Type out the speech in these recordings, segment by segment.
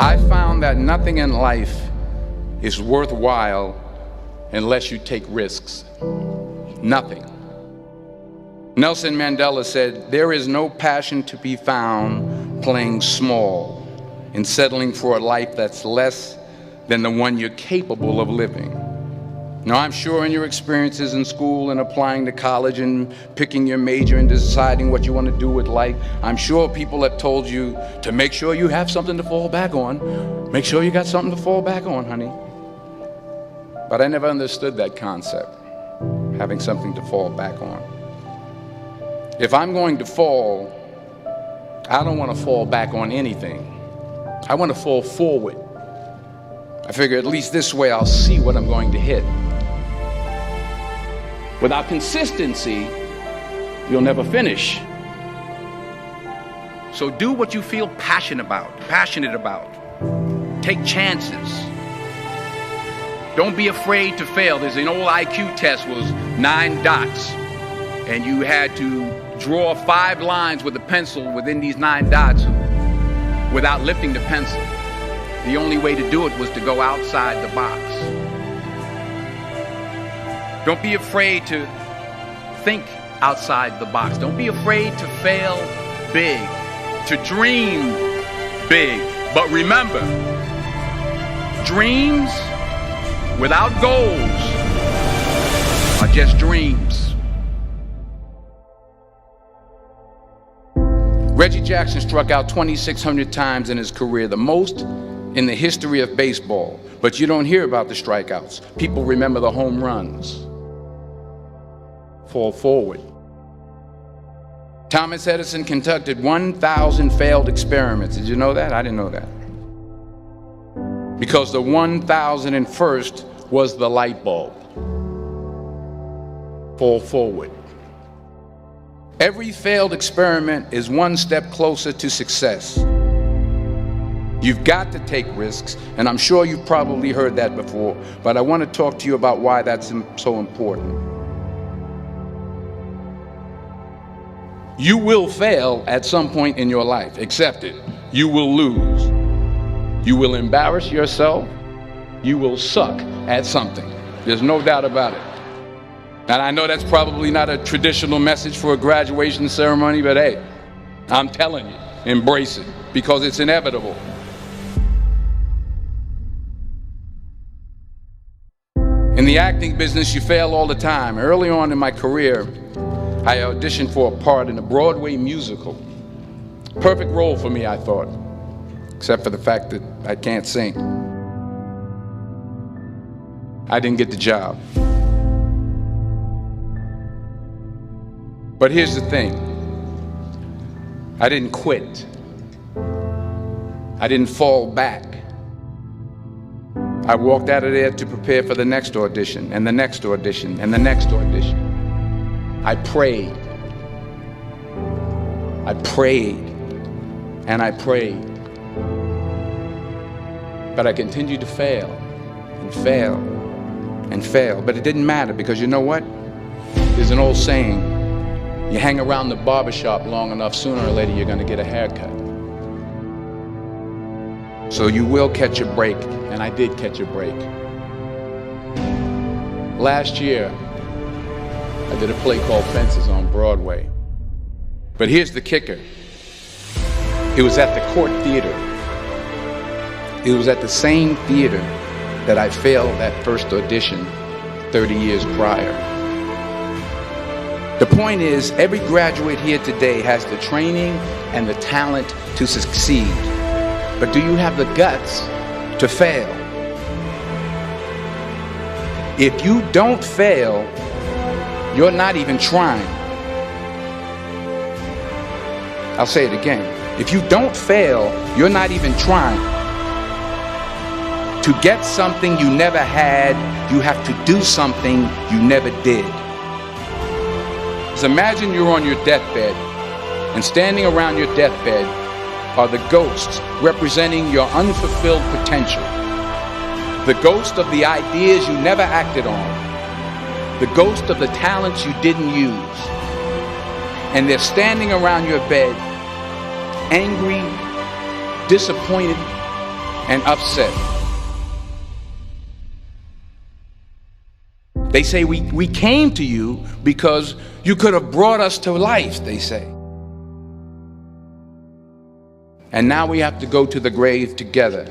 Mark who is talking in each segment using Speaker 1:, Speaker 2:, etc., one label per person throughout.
Speaker 1: I found that nothing in life is worthwhile unless you take risks. Nothing. Nelson Mandela said, "There is no passion to be found playing small and settling for a life that's less than the one you're capable of living." Now, I'm sure in your experiences in school and applying to college and picking your major and deciding what you want to do with life, I'm sure people have told you to make sure you have something to fall back on. Make sure you got something to fall back on, honey. But I never understood that concept, having something to fall back on. If I'm going to fall, I don't want to fall back on anything. I want to fall forward. I figure at least this way I'll see what I'm going to hit. Without consistency, you'll never finish. So do what you feel passionate about. Take chances. Don't be afraid to fail. There's an old IQ test, was 9 dots, and you had to draw 5 lines with a pencil within these 9 dots without lifting the pencil. The only way to do it was to go outside the box. Don't be afraid to think outside the box. Don't be afraid to fail big, to dream big. But remember, dreams without goals are just dreams. Reggie Jackson struck out 2,600 times in his career, the most in the history of baseball. But you don't hear about the strikeouts. People remember the home runs. Fall forward. Thomas Edison conducted 1,000 failed experiments. Did you know that? I didn't know that. Because the 1,001st was the light bulb. Fall forward. Every failed experiment is one step closer to success. You've got to take risks, and I'm sure you've probably heard that before, but I want to talk to you about why that's so important. You will fail at some point in your life. Accept it. You will lose. You will embarrass yourself. You will suck at something. There's no doubt about it. And I know that's probably not a traditional message for a graduation ceremony, but hey, I'm telling you, embrace it, because it's inevitable. In the acting business, you fail all the time. Early on in my career, I auditioned for a part in a Broadway musical. Perfect role for me, I thought, except for the fact that I can't sing. I didn't get the job. But here's the thing. I didn't quit. I didn't fall back. I walked out of there to prepare for the next audition, and the next audition, and the next audition. I prayed. I prayed. And I prayed. But I continued to fail and fail and fail. But it didn't matter, because you know what? There's an old saying, you hang around the barbershop long enough, sooner or later you're going to get a haircut. So you will catch a break, and I did catch a break. Last year, I did a play called Fences on Broadway. But here's the kicker. It was at the Court Theater. It was at the same theater that I failed that first audition 30 years prior. The point is, every graduate here today has the training and the talent to succeed. But do you have the guts to fail? If you don't fail, you're not even trying. I'll say it again. If you don't fail, you're not even trying. To get something you never had, you have to do something you never did. So imagine you're on your deathbed, and standing around your deathbed are the ghosts representing your unfulfilled potential. The ghost of the ideas you never acted on. The ghost of the talents you didn't use. And they're standing around your bed, angry, disappointed, and upset. They say we came to you because you could have brought us to life, they say. And now we have to go to the grave together.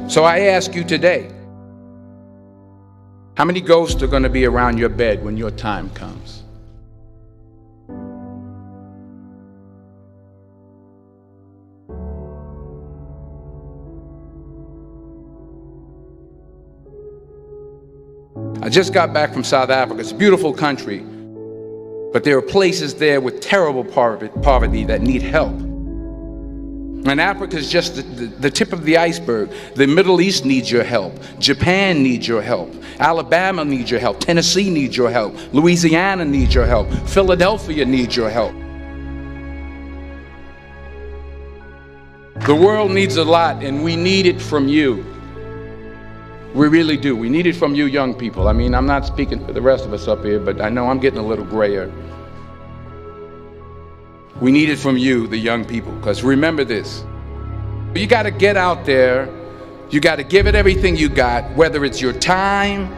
Speaker 1: So I ask you today, how many ghosts are going to be around your bed when your time comes? I just got back from South Africa. It's a beautiful country, but there are places there with terrible poverty that need help. And Africa is just the tip of the iceberg. The Middle East needs your help. Japan needs your help. Alabama needs your help. Tennessee needs your help. Louisiana needs your help. Philadelphia needs your help. The world needs a lot, and we need it from you. We really do. We need it from you young people. I mean, I'm not speaking for the rest of us up here, but I know I'm getting a little grayer. We need it from you, the young people, because remember this. You got to get out there. You got to give it everything you got, whether it's your time,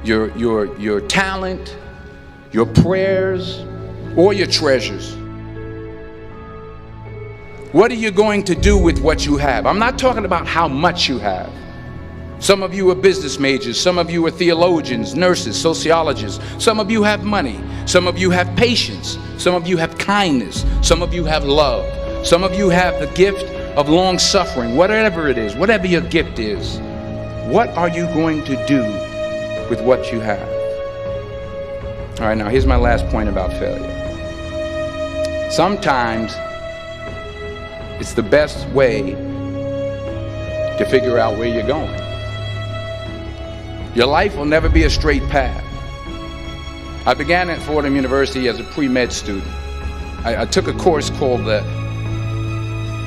Speaker 1: your talent, your prayers, or your treasures. What are you going to do with what you have? I'm not talking about how much you have. Some of you are business majors, some of you are theologians, nurses, sociologists. Some of you have money, some of you have patience, some of you have kindness, some of you have love, some of you have the gift of long suffering. Whatever it is, whatever your gift is, what are you going to do with what you have? All right, now here's my last point about failure. Sometimes it's the best way to figure out where you're going. Your life will never be a straight path. I began at Fordham University as a pre-med student. I took a course called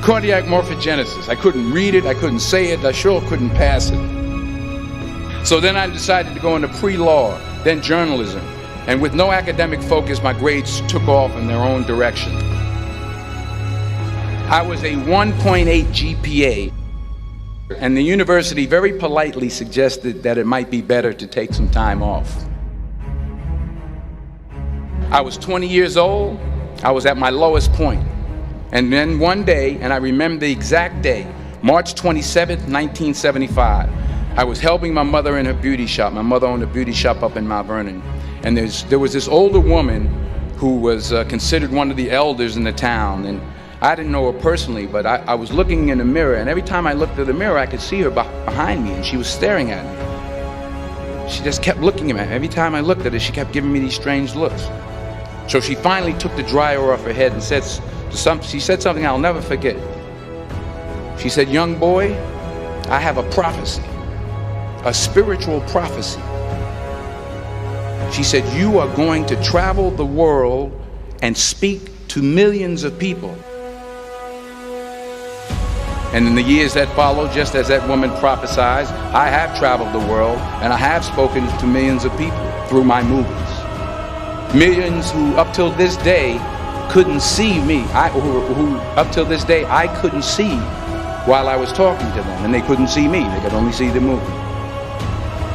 Speaker 1: cardiac morphogenesis. I couldn't read it, I couldn't say it, I sure couldn't pass it. So then I decided to go into pre-law, then journalism. And with no academic focus, my grades took off in their own direction. I was a 1.8 GPA. And the university very politely suggested that it might be better to take some time off. I was 20 years old. I was at my lowest point. And then one day, and I remember the exact day, March 27th, 1975, I was helping my mother in her beauty shop. My mother owned a beauty shop up in Mount Vernon. And there was this older woman who was considered one of the elders in the town. And I didn't know her personally, but I was looking in the mirror, and every time I looked at the mirror, I could see her behind me, and she was staring at me. She just kept looking at me. Every time I looked at her, she kept giving me these strange looks. So she finally took the dryer off her head and she said something I'll never forget. She said, "Young boy, I have a prophecy, a spiritual prophecy." She said, "You are going to travel the world and speak to millions of people." And in the years that followed, just as that woman prophesied, I have traveled the world and I have spoken to millions of people through my movies. Millions who up till this day couldn't see me, who up till this day I couldn't see while I was talking to them, and they couldn't see me, they could only see the movie.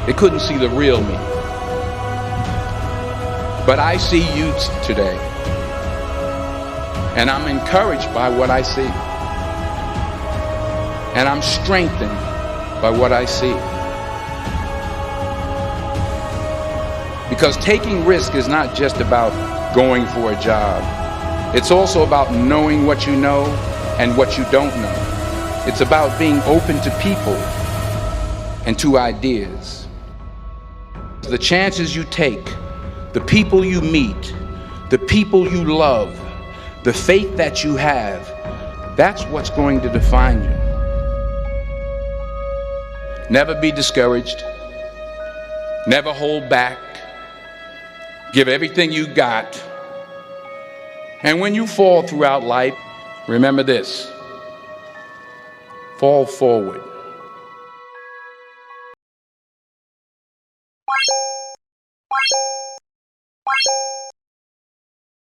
Speaker 1: They couldn't see the real me. But I see you today, and I'm encouraged by what I see. And I'm strengthened by what I see. Because taking risk is not just about going for a job. It's also about knowing what you know and what you don't know. It's about being open to people and to ideas. The chances you take, the people you meet, the people you love, the faith that you have, that's what's going to define you. Never be discouraged. Never hold back. Give everything you got. And when you fall throughout life, remember this: fall forward.